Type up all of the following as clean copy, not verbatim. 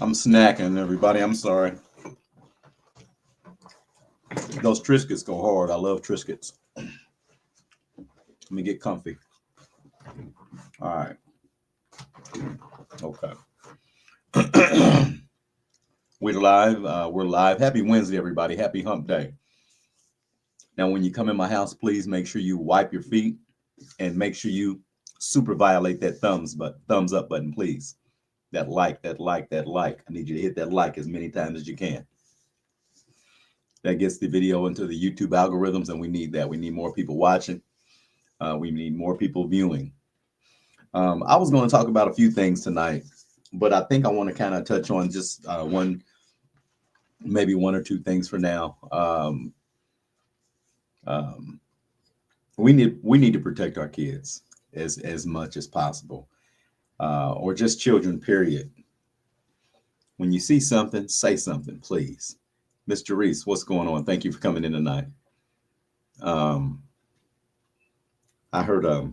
I'm snacking, everybody. I'm sorry. Those Triscuits go hard. I love Triscuits. Let me get comfy. All right. Okay. We're live. We're live. Happy Wednesday, everybody. Happy Hump Day. Now, when you come in my house, please make sure you wipe your feet and make sure you super violate that thumbs up button, please. That like, that like, that like. I need you to hit that like as many times as you can. That gets the video into the YouTube algorithms, and we need that. We need more people watching. We need more people viewing. I was going to talk about a few things tonight, but I think I want to kind of touch on just maybe one or two things for now. Um, we need to protect our kids as much as possible, or just children. Period. When you see something, say something, please. Mr. Reese, what's going on? Thank you for coming in tonight. Um, I heard a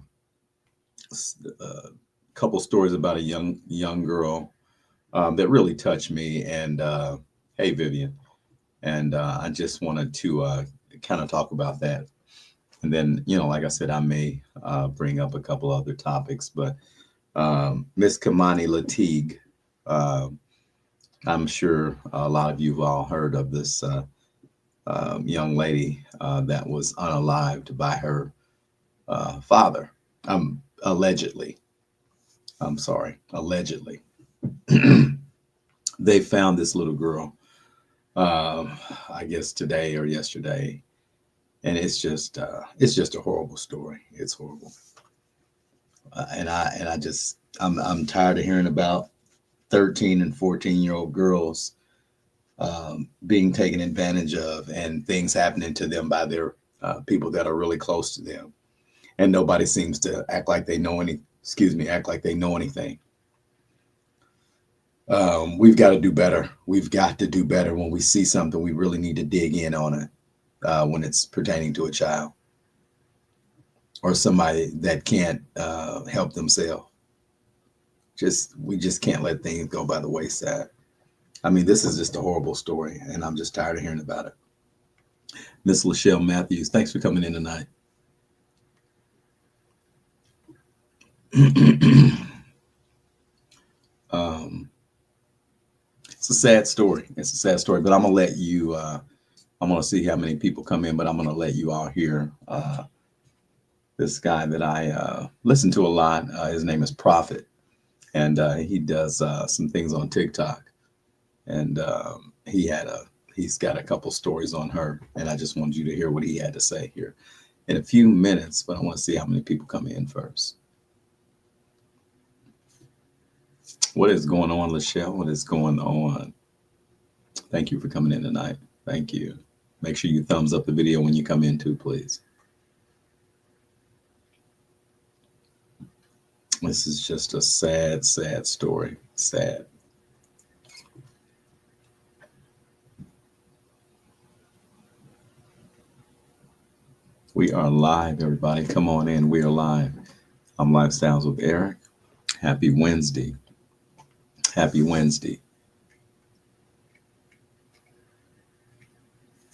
couple stories about a young girl that really touched me. And hey, Vivian, and I just wanted to kind of talk about that. And then, like I said, I may bring up a couple other topics, but Miss Keimani Latigue, uh, I'm sure a lot of you have all heard of this young lady that was unalived by her father. Allegedly. I'm sorry, allegedly. They found this little girl, uh, I guess today or yesterday, and it's just a horrible story. It's horrible, and I just I'm tired of hearing about 13 and 14-year-old girls being taken advantage of and things happening to them by their people that are really close to them, and nobody seems to act like they know any. Excuse me, act like they know anything. We've got to do better. We've got to do better when we see something. We really need to dig in on it when it's pertaining to a child or somebody that can't help themselves. We just can't let things go by the wayside. I mean, this is just a horrible story, and I'm just tired of hearing about it. Miss Lachelle Matthews, thanks for coming in tonight. um, it's a sad story. It's a sad story, but I'm gonna let you. I'm gonna see how many people come in, but I'm gonna let you all hear this guy that I listen to a lot. His name is Prophet, and he does some things on TikTok. And he's got a couple stories on her, and I just wanted you to hear what he had to say here in a few minutes. But I want to see how many people come in first. What is going on, Lachelle? What is going on? Thank you for coming in tonight. Thank you. Make sure you thumbs up the video when you come in too, please. This is just a sad, sad story. Sad. We are live, everybody. Come on in. We are live. I'm Lifestyles with Eric. Happy Wednesday. Happy Wednesday.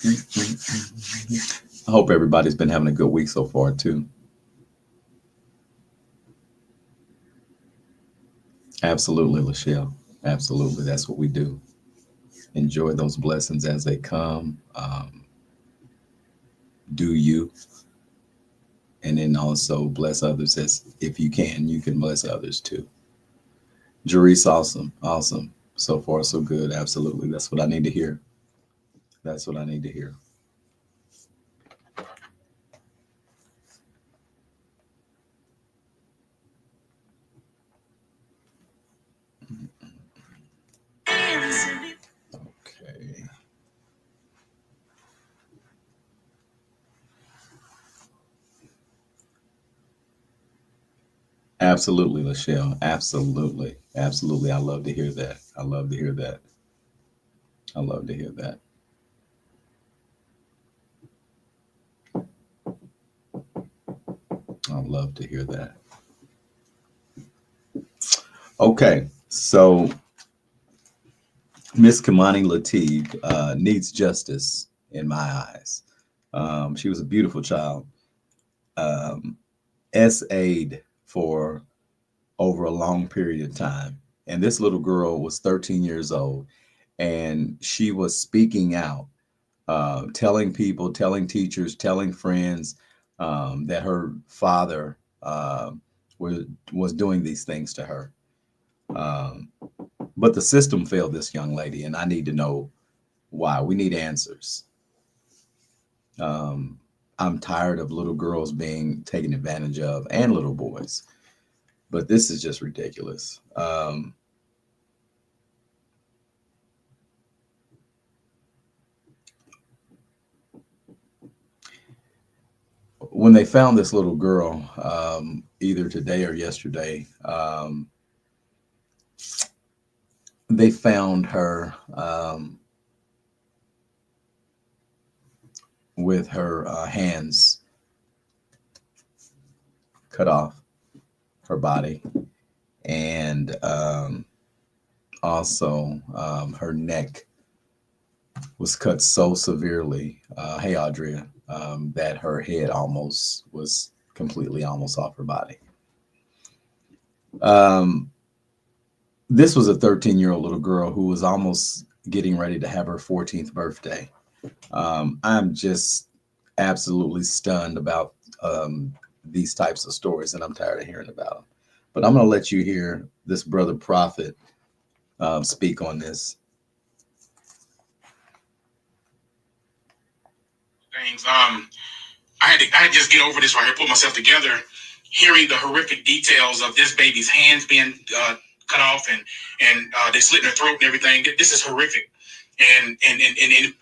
I hope everybody's been having a good week so far, too. Absolutely, Lachelle. Absolutely. That's what we do. Enjoy those blessings as they come. Do you, and then also bless others as if you can bless others too. Jerice, awesome. Awesome. So far, so good. Absolutely. That's what I need to hear. That's what I need to hear. Okay. Absolutely, Lachelle. Absolutely. Absolutely. I love to hear that. I love to hear that. I love to hear that. I love to hear that. Okay. So Miss Keimani Latigue needs justice in my eyes. She was a beautiful child. Um, SA'd for over a long period of time. And this little girl was 13 years old, and she was speaking out, telling people, telling teachers, telling friends that her father was doing these things to her. Um, but the system failed this young lady, and I need to know why. We need answers. Um, I'm tired of little girls being taken advantage of and little boys, but this is just ridiculous. When they found this little girl, either today or yesterday, they found her with her hands cut off, her body, and also her neck was cut so severely. Hey, Audria, that her head almost was completely almost off her body. Um, this was a 13-year-old little girl who was almost getting ready to have her 14th birthday. I'm just absolutely stunned about these types of stories, and I'm tired of hearing about them. But I'm going to let you hear this brother prophet speak on this. Things. I had to just get over this right here, put myself together, hearing the horrific details of this baby's hands being cut off and they slit their throat and everything. This is horrific, and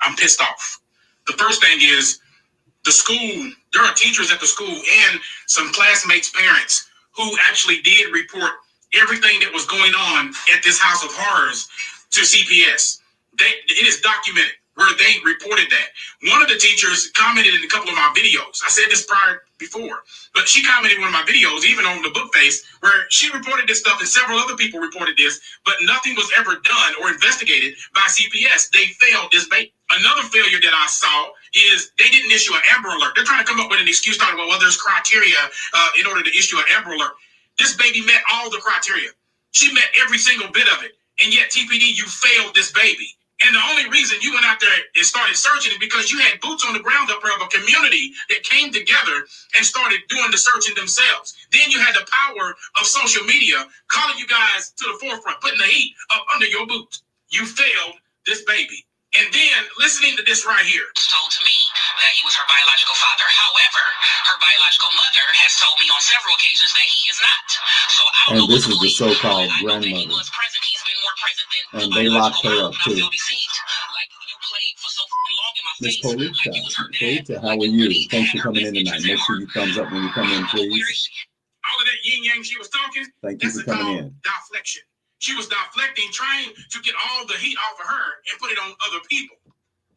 I'm pissed off. The first thing is the school. There are teachers at the school and some classmates' parents who actually did report everything that was going on at this house of horrors to CPS. It is documented where they reported that. One of the teachers commented in a couple of my videos. I said this before, but she commented in one of my videos, even on the book face, where she reported this stuff and several other people reported this, but nothing was ever done or investigated by CPS. They failed this baby. Another failure that I saw is they didn't issue an Amber Alert. They're trying to come up with an excuse talking about, well, there's criteria in order to issue an Amber Alert. This baby met all the criteria. She met every single bit of it. And yet, TPD, you failed this baby. And the only reason you went out there and started searching is because you had boots on the ground up there of a community that came together and started doing the searching themselves. Then you had the power of social media calling you guys to the forefront, putting the heat up under your boots. You failed this baby. And then listening to this right here. Told to me that he was her biological father. However, her biological mother has told me on several occasions that he is not. So I don't know. This is the so-called grandmother. He was present. He's been more present than and they locked her up too. Like you played for so long in my Miss face. Polita, how are you? Thanks for coming in tonight. Make sure you thumbs up when you come in, please. All of that yin yang she was talking. Thank you for coming in. Deflection. She was deflecting, trying to get all the heat off of her and put it on other people.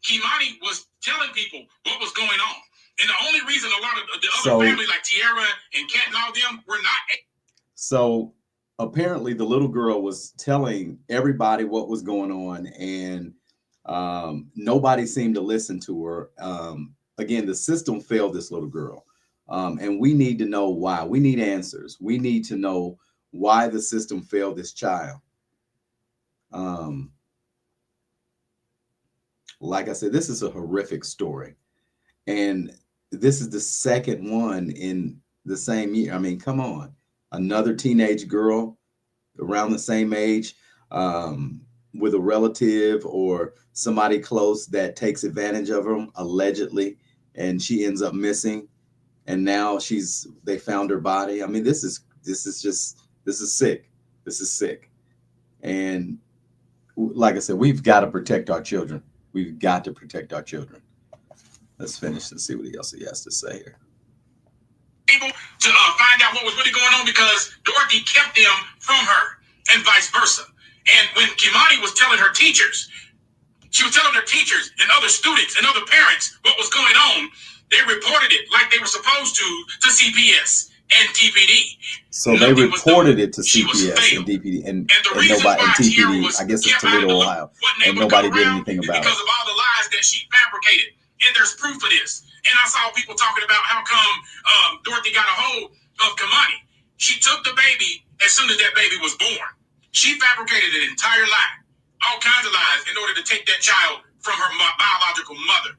Keimani was telling people what was going on. And the only reason a lot of the other families like Tierra and Kat and all them were not. So apparently the little girl was telling everybody what was going on, and nobody seemed to listen to her. Again, the system failed this little girl. And we need to know why. We need answers. We need to know why the system failed this child. Like I said, this is a horrific story. And this is the second one in the same year. I mean, come on. Another teenage girl around the same age with a relative or somebody close that takes advantage of them, allegedly, and she ends up missing. And now they found her body. I mean, this is sick. This is sick. And like I said, we've got to protect our children. We've got to protect our children. Let's finish and see what else he has to say here. Able to find out what was really going on because Dorothy kept them from her and vice versa. And when Keimani was telling her teachers, she was telling her teachers and other students and other parents what was going on, they reported it like they were supposed to CPS. and TPD. So they Nothing was done. reported it to She was CPS and failed. DPD And the and reasons nobody why and Tierra TPD. was I guess it's kept out of Toledo, the loop, Ohio, wasn't and able to come nobody did around, anything is about because it. of all the lies that she fabricated. And there's proof of this. And I saw people talking about how come Dorothy got a hold of Keimani. She took the baby as soon as that baby was born. She fabricated an entire lie, all kinds of lies, in order to take that child from her biological mother.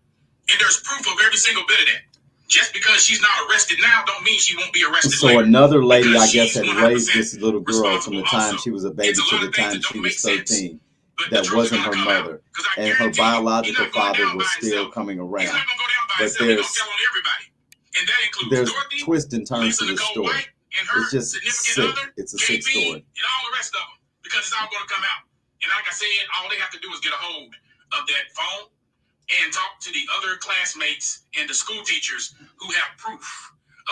And there's proof of every single bit of that. Just because she's not arrested now don't mean she won't be arrested So later. another lady, Because I guess, she's had 100% raised this little girl from responsible the time also. she was a It's baby a to lot the of things time that she don't make was sense, 13. but the That truth is wasn't going her to come out. mother, Because I and her guarantee you, he's biological not going father down by was still himself. coming He's around. not going to go down by But himself. He's going to tell on everybody. And that includes there's Dorothy, twists and turns Lisa to this Nicole story. White, and her It's just significant sick. other, It's a sick KB, story. and all the rest of them. Because it's all going to come out. And like I said, all they have to do is get a hold of that phone and talk to the other classmates and the school teachers who have proof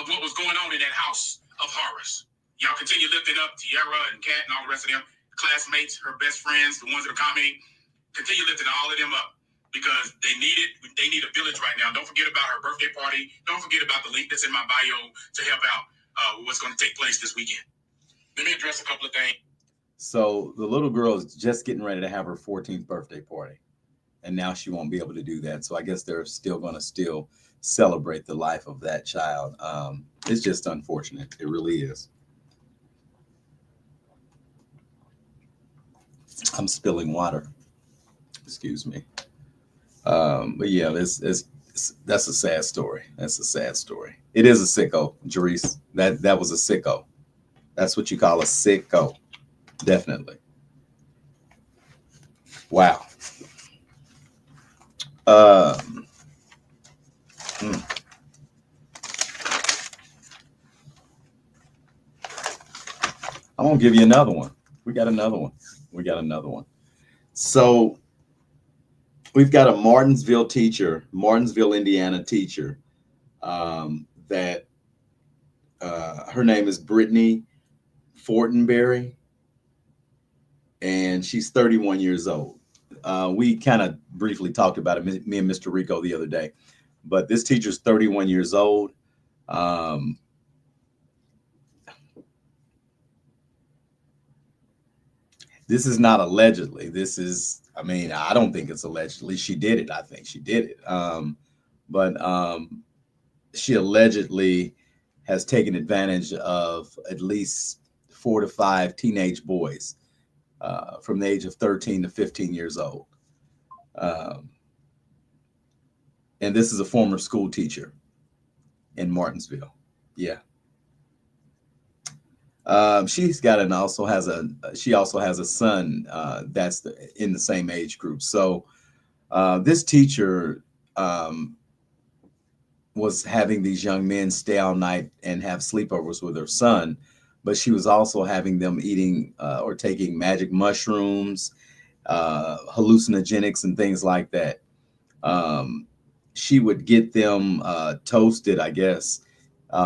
of what was going on in that house of horrors. Y'all continue lifting up Tierra and Kat and all the rest of them classmates, her best friends, the ones that are commenting. Continue lifting all of them up because they need it. They need a village right now. Don't forget about her birthday party. Don't forget about the link that's in my bio to help out what's going to take place this weekend. Let me address a couple of things. So the little girl is just getting ready to have her 14th birthday party, and now she won't be able to do that. So I guess they're still going to still celebrate the life of that child. It's just unfortunate. It really is. I'm spilling water. Excuse me. But yeah, that's a sad story. That's a sad story. It is a sicko, Jerice. That was a sicko. That's what you call a sicko. Definitely. Wow. Um, mm. I'm gonna give you another one. We got another one. We got another one. So we've got a Martinsville, Indiana teacher. That Her name is Brittany Fortenberry, and she's 31 years old. We kind of briefly talked about it, me and Mr. Rico, the other day. But this teacher's 31 years old. Um, this is not allegedly. This is, I mean, I don't think it's allegedly. She did it. I think she did it. But she allegedly has taken advantage of at least 4 to 5 teenage boys from the age of 13 to 15 years old. Um, and this is a former school teacher in Martinsville. Yeah. She's got an also has a she also has a son in the same age group. So this teacher was having these young men stay all night and have sleepovers with her son, but she was also having them eating or taking magic mushrooms, hallucinogenics, and things like that. Um, she would get them toasted, I guess,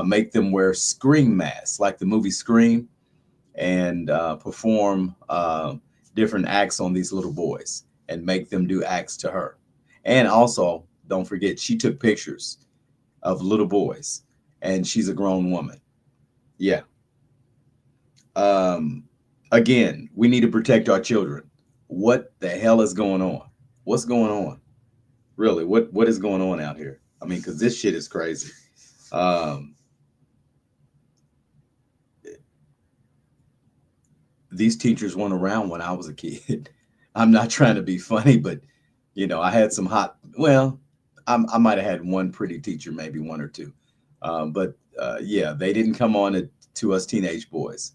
make them wear scream masks like the movie Scream, and perform different acts on these little boys and make them do acts to her. And also, don't forget, she took pictures of little boys, and she's a grown woman. Yeah. Um, Again, we need to protect our children. What the hell is going on? What's going on? Really, what is going on out here? I mean, because this shit is crazy. Um, these teachers weren't around when I was a kid. I'm not trying to be funny, but I had some hot. Well, I might have had one pretty teacher, maybe one or two, but yeah, they didn't come on to us teenage boys.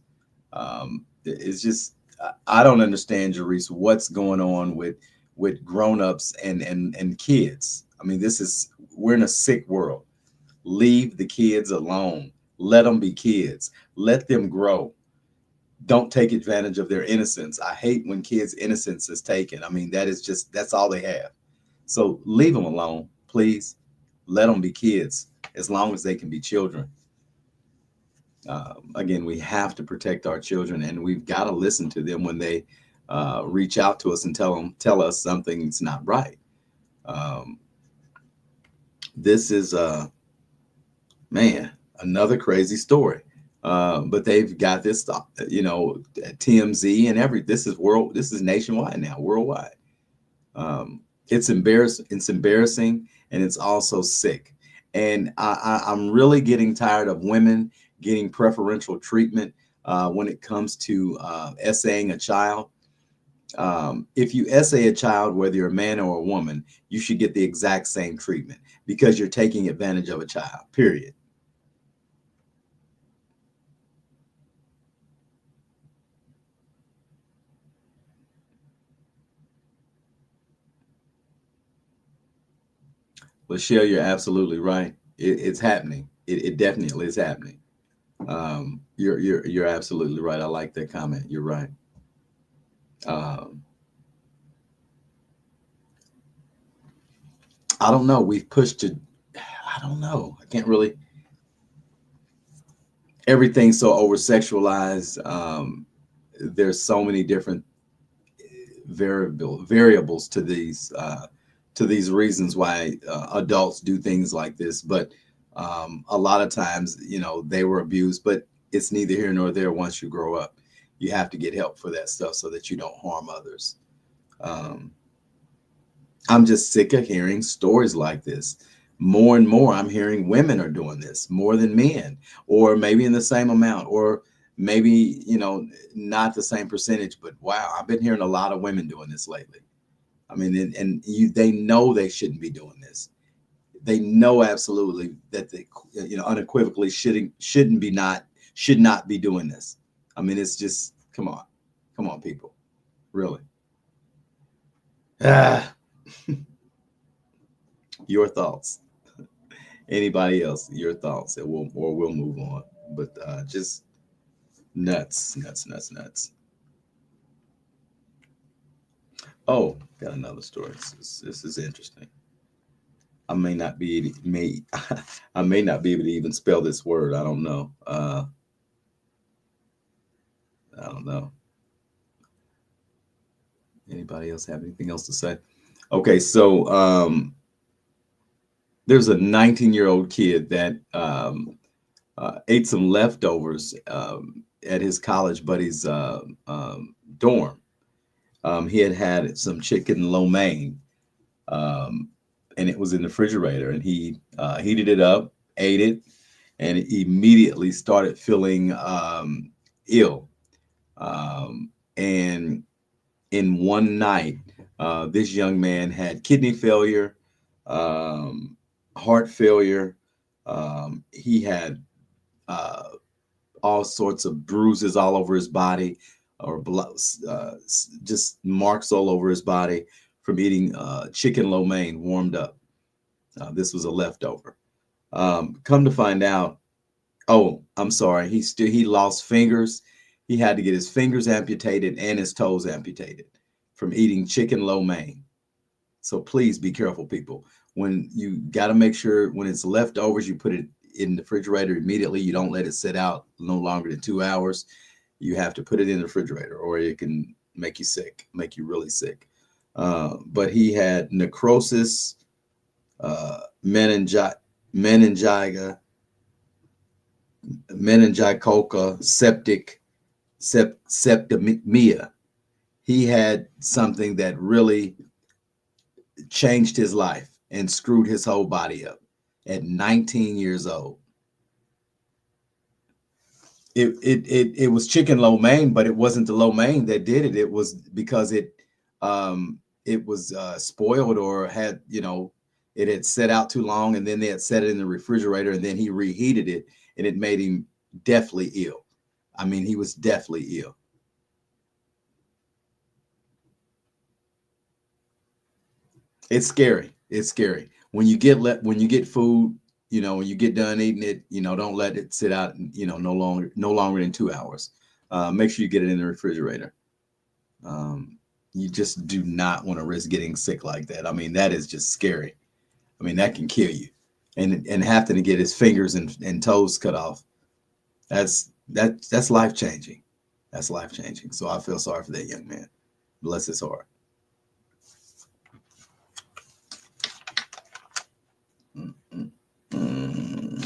It's just I don't understand, Jerice, what's going on with grown-ups and kids. I mean, we're in a sick world. Leave the kids alone. Let them be kids. Let them grow. Don't take advantage of their innocence. I hate when kids' innocence is taken. I mean, that's all they have. So leave them alone, please. Let them be kids as long as they can be children. Again, we have to protect our children, and we've got to listen to them when they reach out to us and tell us something's not right. Um, this is man, another crazy story. But they've got this, TMZ and this is this is nationwide now, worldwide. It's embarrassing. It's embarrassing, and it's also sick. And I'm really getting tired of women getting preferential treatment when it comes to essaying a child. If you essay a child, whether you're a man or a woman, you should get the exact same treatment because you're taking advantage of a child, period. Michelle, you're absolutely right. It's happening. It definitely is happening. You're absolutely right. I like that comment. You're right. Um, I don't know. We've pushed to. I don't know. I can't really. Everything's so over sexualized. There's so many different variables to these reasons why adults do things like this. But a lot of times, they were abused. But it's neither here nor there. Once you grow up, you have to get help for that stuff so that you don't harm others. Um, I'm just sick of hearing stories like this. More and more, I'm hearing women are doing this more than men, or maybe in the same amount, or maybe, not the same percentage. But wow, I've been hearing a lot of women doing this lately. I mean, they know they shouldn't be doing this. They know absolutely that they, unequivocally should not be doing this. I mean, it's just, come on, people, really. Ah, your thoughts. Anybody else, your thoughts, and we'll move on. But just nuts, nuts, nuts, nuts. Oh, got another story. This is interesting. I I may not be able to even spell this word. I don't know. I don't know. Anybody else have anything else to say? Okay, so there's a 19-year-old kid that ate some leftovers at his college buddy's dorm. He had had some chicken lo mein, um, and it was in the refrigerator. And he heated it up, ate it, and immediately started feeling ill. And in one night, this young man had kidney failure, um, heart failure. He had uh, all sorts of bruises all over his body, or just marks all over his body from eating chicken lo mein warmed up. This was a leftover. Come to find out, oh, I'm sorry, he lost fingers. He had to get his fingers amputated and his toes amputated from eating chicken lo mein. So please be careful, people. When you got to make sure when it's leftovers, you put it in the refrigerator immediately. You don't let it sit out no longer than 2 hours. You have to put it in the refrigerator, or it can make you sick, make you really sick. But he had necrosis, meningiga, meningicoca, septicemia. He had something that really changed his life and screwed his whole body up at 19 years old. It was chicken lo mein, but it wasn't the lo mein that did it. It was because it was spoiled, or had, it had set out too long, and then they had set it in the refrigerator, and then he reheated it, and it made him deathly ill. I mean, he was deathly ill. It's scary. It's scary when you when you get food. When you get done eating it, don't let it sit out. No longer than 2 hours. Make sure you get it in the refrigerator. You just do not want to risk getting sick like that. I mean, that is just scary. I mean, that can kill you, and having to get his fingers and toes cut off. That's life changing. That's life changing. So I feel sorry for that young man. Bless his heart. Mm, mm, mm.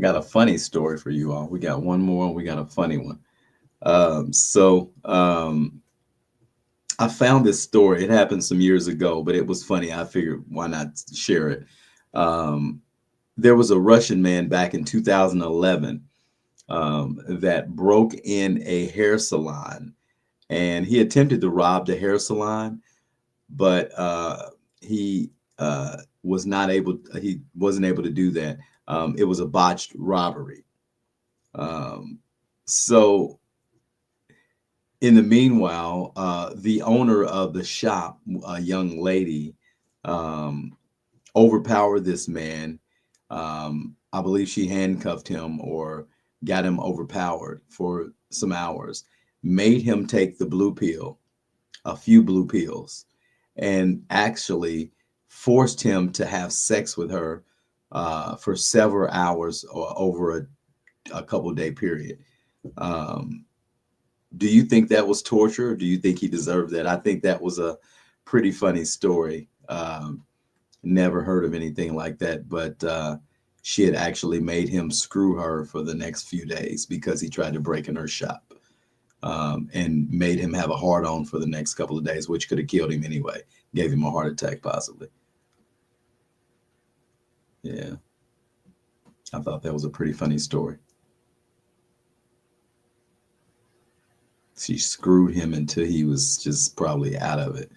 got a funny story for you all. We got one more. We got a funny one. So I found this story. It happened some years ago, but it was funny. I figured why not share it. Um, there was a Russian man back in 2011 that broke in a hair salon, and he attempted to rob the hair salon, but he was not able. He wasn't able to do that. It was a botched robbery. Um, so in the meanwhile, the owner of the shop, a young lady, um, overpowered this man. I believe she handcuffed him or got him overpowered for some hours, made him take the blue pill, a few blue pills, and actually forced him to have sex with her for several hours or over a couple day period. Um, do you think that was torture? Or do you think he deserved that? I think that was a pretty funny story. Never heard of anything like that, but she had actually made him screw her for the next few days because he tried to break in her shop, and made him have a hard on for the next couple of days, which could have killed him anyway, gave him a heart attack possibly. Yeah, I thought that was a pretty funny story. She screwed him until he was just probably out of it.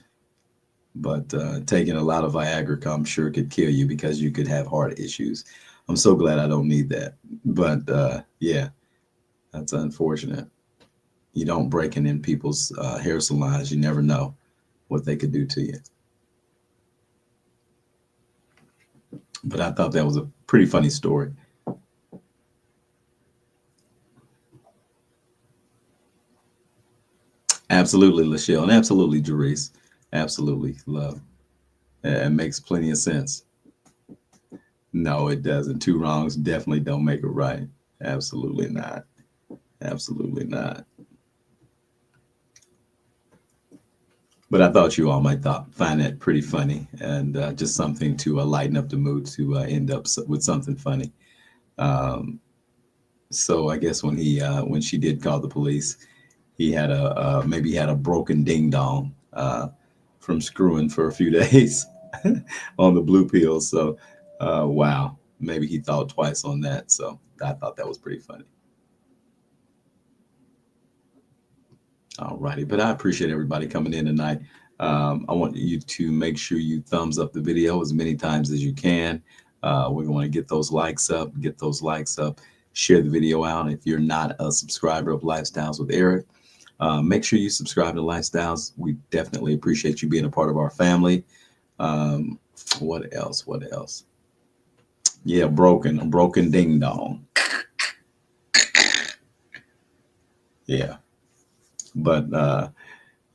But taking a lot of Viagra, I'm sure could kill you because you could have heart issues. I'm so glad I don't need that. But yeah, that's unfortunate. You don't breaking in people's hair salons. You never know what they could do to you. But I thought that was a pretty funny story. Absolutely, Lachelle, and absolutely, Jerice. Absolutely, love. It makes plenty of sense. No, it doesn't. Two wrongs definitely don't make it right. Absolutely not. Absolutely not. But I thought you all might find that pretty funny and just something to lighten up the mood to end up with something funny. Um, so I guess when she did call the police, he had a maybe he had a broken ding dong from screwing for a few days on the blue pills. So wow, maybe he thought twice on that. So I thought that was pretty funny. All righty, but I appreciate everybody coming in tonight. I want you to make sure you thumbs up the video as many times as you can. We want to get those likes up, share the video out. If you're not a subscriber of Lifestyles with Eric, make sure you subscribe to Lifestyles. We definitely appreciate you being a part of our family. Um, what else? What else? Yeah, a broken ding dong. Yeah, but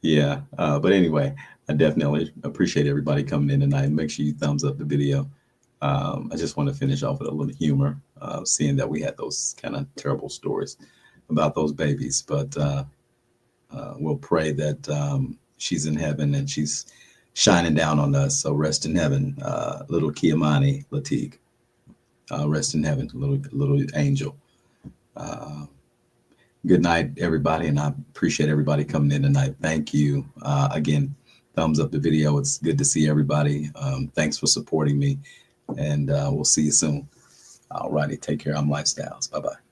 yeah, but anyway, I definitely appreciate everybody coming in tonight. Make sure you thumbs up the video. I just want to finish off with a little humor, seeing that we had those kind of terrible stories about those babies. But we'll pray that she's in heaven and she's shining down on us. So rest in heaven, little Keimani, Latigue. Rest in heaven, little angel. Uh, Good night, everybody, and I appreciate everybody coming in tonight. Thank you again. Thumbs up the video. It's good to see everybody. Thanks for supporting me, and we'll see you soon. All righty, take care. I'm Lifestyles. Bye bye.